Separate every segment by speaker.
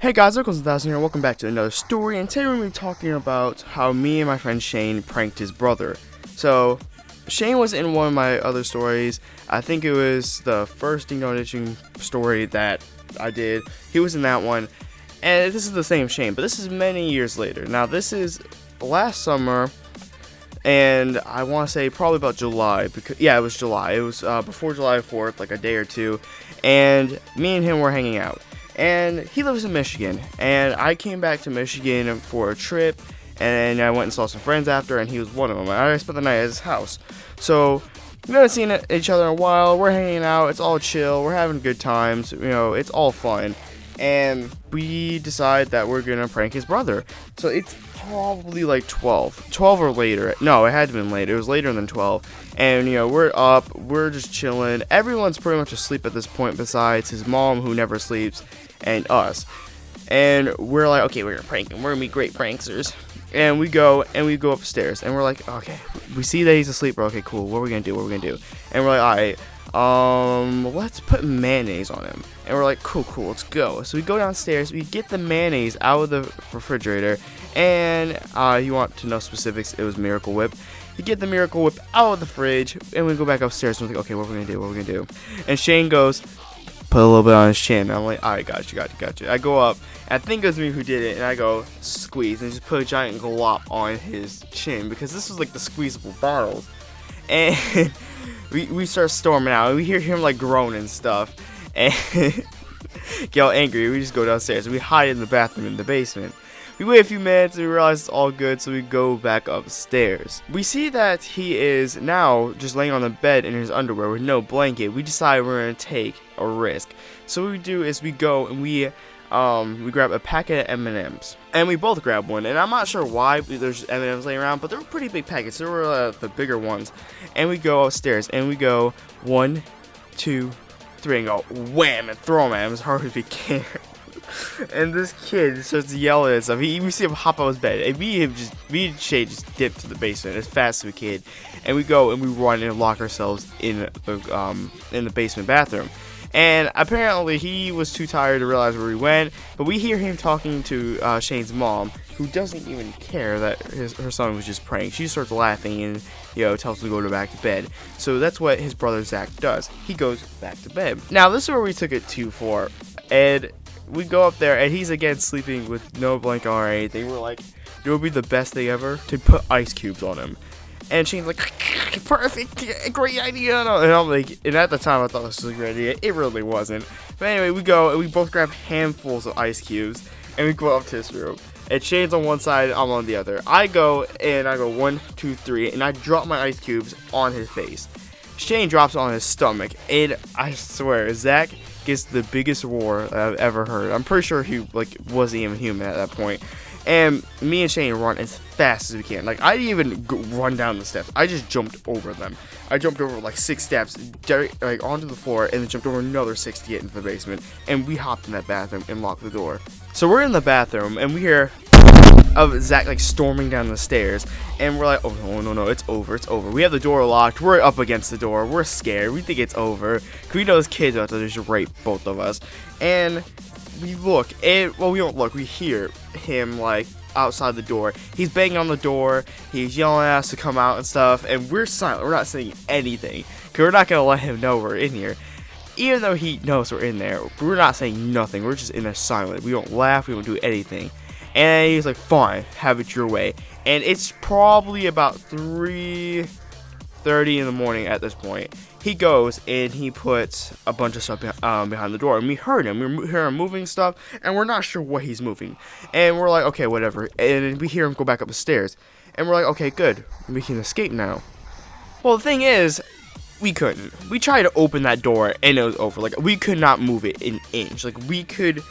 Speaker 1: Hey guys, Circles1000 here, welcome back to another story, and today we're going to be talking about how me and my friend Shane pranked his brother. So, Shane was in one of my other stories. I think it was the first Ding Dong Ditching story that I did. He was in that one, and this is the same Shane, but this is many years later. Now, this is last summer, and I want to say probably about July, because, yeah, it was July. It was before July 4th, like a day or two, and me and him were hanging out. And he lives in Michigan, and I came back to Michigan for a trip, and I went and saw some friends after, and he was one of them. I spent the night at his house. So we haven't seen each other in a while. We're hanging out. It's all chill. We're having good times. You know, it's all fun. And we decide that we're gonna prank his brother. So it's probably like 12 or later. No, it had to have been later. It was later than 12. And, you know, we're up. We're just chilling. Everyone's pretty much asleep at this point besides his mom, who never sleeps, and us. And we're like, okay, we're gonna prank him. We're gonna be great pranksters. And we go upstairs, and we're like, okay, we see that he's asleep. We're okay, cool. What are we gonna do? And we're like, all right, let's put mayonnaise on him. And we're like, cool, let's go. So we go downstairs, we get the mayonnaise out of the refrigerator, and you want to know specifics, it was Miracle Whip. You get the Miracle Whip out of the fridge, and we go back upstairs, and we're like, okay, what are we gonna do? And Shane goes, put a little bit on his chin. I'm like, alright, got you. I go up, and I think it was me who did it, and I go, squeeze, and just put a giant glop on his chin, because this was like the squeezable bottles. And we start storming out, and we hear him like groan and stuff, and get all angry. We just go downstairs, and we hide in the bathroom in the basement. We wait a few minutes, and we realize it's all good, so we go back upstairs. We see that he is now just laying on the bed in his underwear with no blanket. We decide we're going to take a risk. So what we do is we go and we grab a packet of M&Ms. And we both grab one, and I'm not sure why there's M&Ms laying around, but they were pretty big packets. They were the bigger ones. And we go upstairs, and we go 1, 2, 3, and go wham, and throw them at him as hard as we can. And this kid starts yelling and stuff. We see him hop out of his bed, and me and Shay just dip to the basement as fast as we can, and we go and we run and lock ourselves in the basement bathroom. And apparently he was too tired to realize where we went, but we hear him talking to Shane's mom, who doesn't even care that her son was just pranked. She starts laughing and, you know, tells him to go back to bed. So that's what his brother Zach does. He goes back to bed. Now this is where we took it too far, and we go up there, and he's again sleeping with no blanket or anything. We're like, it would be the best thing ever to put ice cubes on him. And Shane's like, perfect, great idea. And I'm like, and at the time I thought this was a great idea. It really wasn't. But anyway, we go and we both grab handfuls of ice cubes, and we go up to his room. And Shane's on one side, I'm on the other. I go 1, 2, 3, and I drop my ice cubes on his face. Shane drops it on his stomach, and I swear, Zach gets the biggest roar that I've ever heard. I'm pretty sure he wasn't even human at that point. And me and Shane run as fast as we can. Like, I didn't even run down the steps. I just jumped over them. I jumped over like 6 steps, onto the floor, and then jumped over another 6 to get into the basement. And we hopped in that bathroom and locked the door. So we're in the bathroom, and we hear of Zach like storming down the stairs, and we're like, oh no, it's over. We have the door locked, we're up against the door, we're scared, we think it's over, because we know those kids about to just rape both of us. And we look, and we don't look, we hear him like outside the door. He's banging on the door, he's yelling at us to come out and stuff, and we're silent. We're not saying anything, because we're not gonna let him know we're in here. Even though he knows we're in there, we're not saying nothing. We're just in there silent. We don't laugh, we don't do anything. And he's like, fine, have it your way. And it's probably about 3:30 in the morning at this point. He goes and he puts a bunch of stuff behind the door. And we heard him. We hear him moving stuff. And we're not sure what he's moving. And we're like, okay, whatever. And we hear him go back up the stairs. And we're like, okay, good. We can escape now. Well, the thing is, we couldn't. We tried to open that door and it was over. Like, we could not move it an inch. Like, we could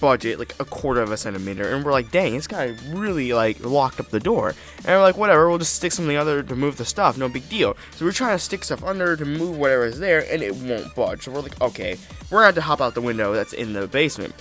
Speaker 1: budget like 1/4 of a centimeter, and we're like, dang, this guy really like locked up the door. And we're like, whatever, we'll just stick something under to move the stuff, no big deal. So we're trying to stick stuff under to move whatever is there, and it won't budge. So we're like, okay, we're gonna have to hop out the window that's in the basement.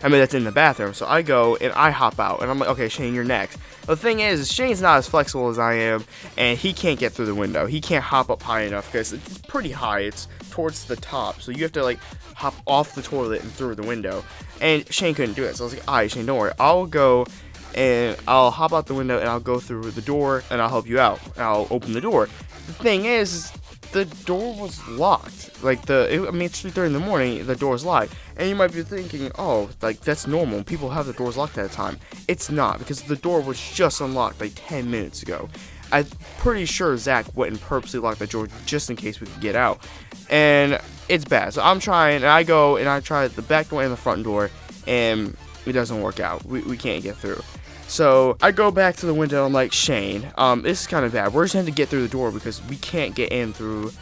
Speaker 1: That's in the bathroom. So I go and I hop out, and I'm like, okay, Shane, you're next. The thing is, Shane's not as flexible as I am, and he can't get through the window. He can't hop up high enough because it's pretty high. It's towards the top, so you have to like hop off the toilet and through the window. And Shane couldn't do it, so I was like, alright, Shane, don't worry, I'll go and I'll hop out the window and I'll go through the door and I'll help you out. And I'll open the door. The thing is the door was locked. Like it's 3:30 in the morning, the door's locked. And you might be thinking, oh, like that's normal. People have the doors locked at a time. It's not, because the door was just unlocked like 10 minutes ago. I'm pretty sure Zach went and purposely locked the door just in case we could get out. And it's bad. So I'm trying, and I go and I try the back door and the front door, and it doesn't work out. We can't get through. So I go back to the window. I'm like, Shane, this is kind of bad. We're just going to get through the door because we can't get in through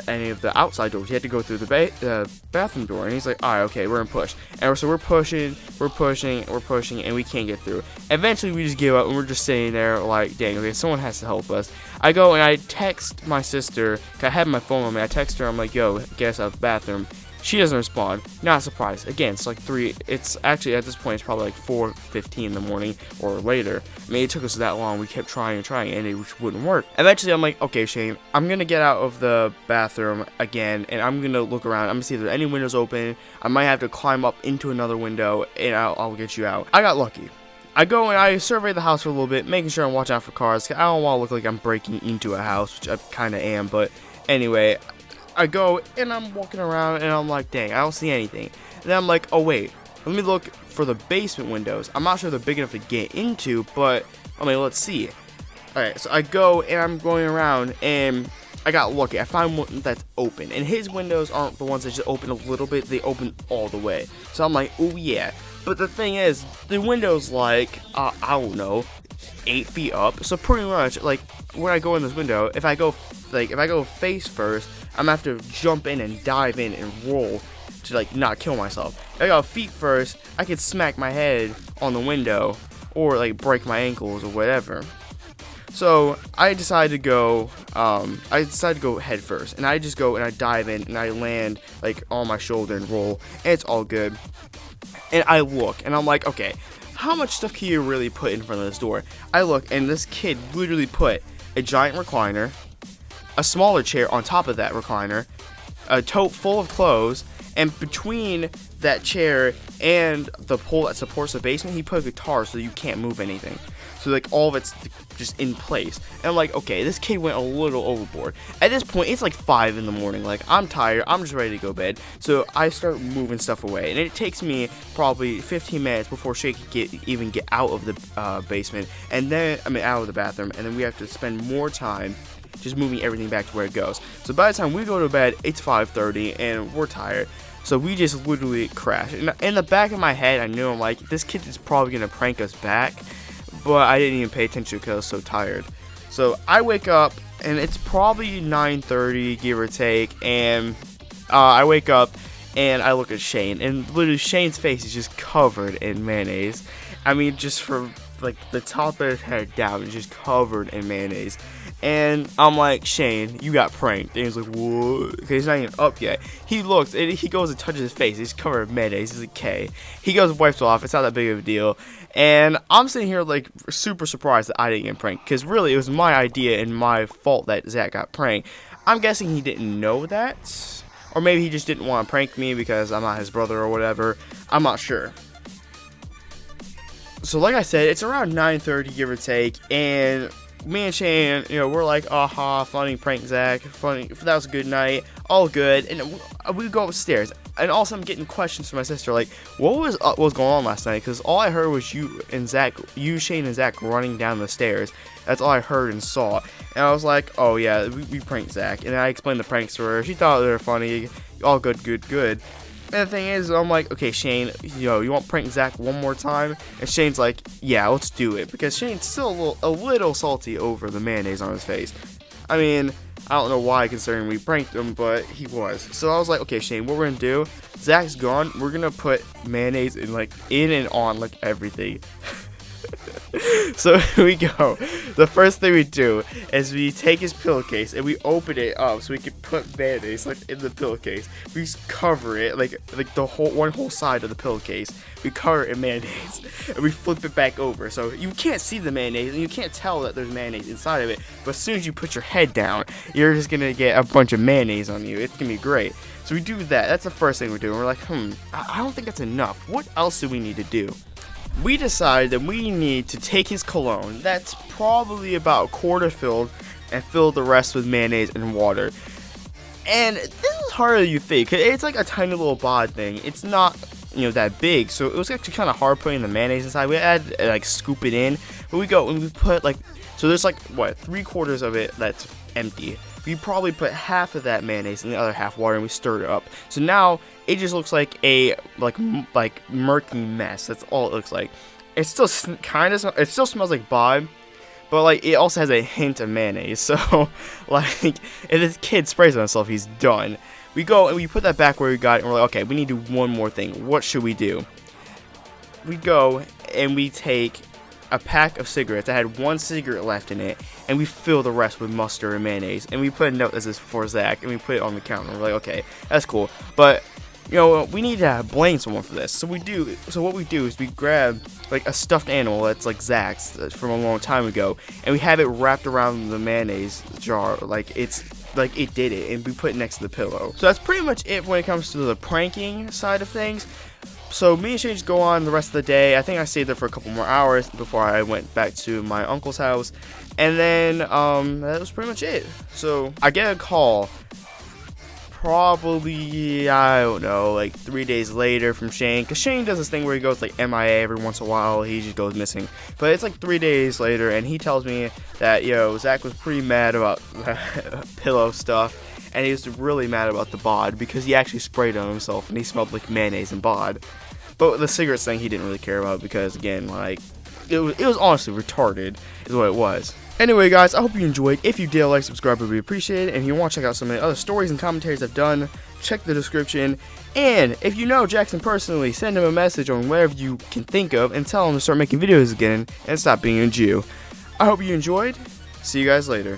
Speaker 1: any of the outside doors. You had to go through the bathroom door. And he's like, alright, okay, we're gonna push. And so we're pushing, and we can't get through. Eventually we just give up, and we're just sitting there like, dang, okay, someone has to help us. I go and I text my sister, 'cause I had my phone on me. I text her, I'm like, yo, get us out of the bathroom. She doesn't respond. Not surprised. Again, it's like it's actually at this point it's probably like 4:15 in the morning or later. I mean, it took us that long. We kept trying and it wouldn't work. Eventually I'm like, okay, Shane, I'm gonna get out of the bathroom again and I'm gonna look around. I'm gonna see if there are any windows open. I might have to climb up into another window and I'll get you out. I got lucky. I go and I survey the house for a little bit, making sure I'm watching out for cars. I don't want to look like I'm breaking into a house, which I kind of am, but anyway, I go and I'm walking around and I'm like, dang, I don't see anything. And then I'm like, oh wait, let me look for the basement windows. I'm not sure they're big enough to get into, but I mean, let's see. Alright, so I go and I'm going around and I got lucky. I found one that's open, and his windows aren't the ones that just open a little bit, they open all the way. So I'm like, oh yeah. But the thing is, the window's like, I don't know, 8 feet up. So pretty much, like, when I go in this window, if I go face first, I'm gonna have to jump in and dive in and roll to like not kill myself. If I go feet first, I could smack my head on the window or like break my ankles or whatever. So I decided to go head first, and I just go and I dive in and I land like on my shoulder and roll, and it's all good. And I look and I'm like, okay, how much stuff can you really put in front of this door? I look and this kid literally put a giant recliner, a smaller chair on top of that recliner, a tote full of clothes, and between that chair and the pole that supports the basement, he put a guitar so you can't move anything. So like all of it's just in place. And I'm like, okay, this kid went a little overboard. At this point, it's like 5 in the morning. Like, I'm tired. I'm just ready to go to bed. So I start moving stuff away. And it takes me probably 15 minutes before Shay can even get out of the basement. And then, out of the bathroom. And then we have to spend more time just moving everything back to where it goes. So by the time we go to bed, it's 5:30 and we're tired. So we just literally crashed. And in the back of my head, I knew, I'm like, this kid is probably going to prank us back. But I didn't even pay attention because I was so tired. So I wake up and it's probably 9:30, give or take. And I wake up and I look at Shane. And literally Shane's face is just covered in mayonnaise. I mean, just from like the top of his head down, it's just covered in mayonnaise. And I'm like, Shane, you got pranked. And he's like, what? Because he's not even up yet. He looks, and he goes and touches his face. He's covered in mayonnaise. He's like, okay. He goes and wipes it off. It's not that big of a deal. And I'm sitting here, like, super surprised that I didn't get pranked. Because really, it was my idea and my fault that Zach got pranked. I'm guessing he didn't know that. Or maybe he just didn't want to prank me because I'm not his brother or whatever. I'm not sure. So like I said, it's around 9:30, give or take. And me and Shane, we're like, aha, funny prank, Zach, funny, that was a good night, all good. And we go upstairs, and also I'm getting questions from my sister, like, what was going on last night? Because all I heard was you, Shane, and Zach running down the stairs. That's all I heard and saw. And I was like, oh yeah, we pranked Zach. And I explained the pranks to her. She thought they were funny, all good. And the thing is, I'm like, okay, Shane, you want to prank Zach one more time? And Shane's like, yeah, let's do it. Because Shane's still a little salty over the mayonnaise on his face. I mean, I don't know why, considering we pranked him, but he was. So I was like, okay, Shane, what we're going to do, Zach's gone, we're going to put mayonnaise in and on, like, everything. So we go. The first thing we do is we take his pillowcase and we open it up so we can put mayonnaise like in the pillowcase. We just cover it like the whole side of the pillowcase. We cover it in mayonnaise and we flip it back over. So you can't see the mayonnaise and you can't tell that there's mayonnaise inside of it. But as soon as you put your head down, you're just gonna get a bunch of mayonnaise on you. It's gonna be great. So we do that. That's the first thing we do. And we're like, I don't think that's enough. What else do we need to do? We decide that we need to take his cologne, that's probably about a quarter filled, and fill the rest with mayonnaise and water. And this is harder than you think, 'cause it's like a tiny little bod thing. It's not, that big, so it was actually kind of hard putting the mayonnaise inside. We had to like scoop it in, but we go and we put so there's like what 3/4 of it that's empty. We probably put half of that mayonnaise and the other half water, and we stirred it up. So now it just looks like a murky mess. That's all it looks like. It still it still smells like bod, but like it also has a hint of mayonnaise. So like if this kid sprays on himself, he's done. We go and we put that back where we got it, and we're like, okay, we need to do one more thing. What should we do? We go and we take a pack of cigarettes that had one cigarette left in it, and we fill the rest with mustard and mayonnaise, and we put a note that says for Zach, and we put it on the counter. We're like, okay, that's cool, but we need to blame someone for this. So what we do is we grab like a stuffed animal that's like Zach's from a long time ago, and we have it wrapped around the mayonnaise jar like it's like it did it, and we put it next to the pillow. So that's pretty much it when it comes to the pranking side of things. So me and Shane just go on the rest of the day. I think I stayed there for a couple more hours before I went back to my uncle's house. And then that was pretty much it. So I get a call probably, I don't know, like 3 days later from Shane. Because Shane does this thing where he goes like MIA every once in a while. He just goes missing. But it's like 3 days later, and he tells me that, Zach was pretty mad about pillow stuff. And he was really mad about the bod because he actually sprayed on himself and he smelled like mayonnaise and bod. But the cigarettes thing he didn't really care about because, again, like, it was honestly retarded is what it was. Anyway, guys, I hope you enjoyed. If you did, like, subscribe would be appreciated. And if you want to check out some of the other stories and commentaries I've done, check the description. And if you know Jackson personally, send him a message on whatever you can think of and tell him to start making videos again and stop being a Jew. I hope you enjoyed. See you guys later.